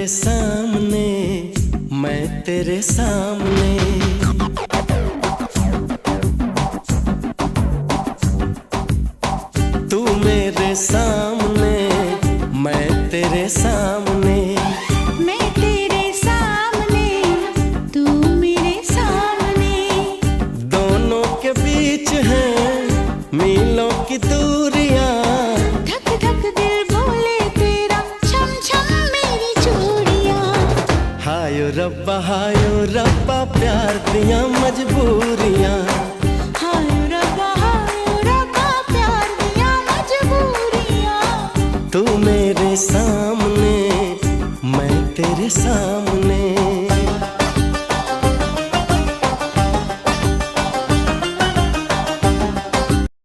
तेरे सामने, मैं तेरे सामने। तू मेरे सामने, मैं तेरे सामने। मैं तेरे सामने, तू मेरे सामने। दोनों के बीच है मीलों की दूरियां। धक धक दिल बोले तेरा, छम छम मेरी चूड़ियां। हायो रब्बा प्यार दियां मजबूरियां। हाय रब्बा प्यार दिया मजबूरियां। तू मेरे सामने, मैं तेरे सामने।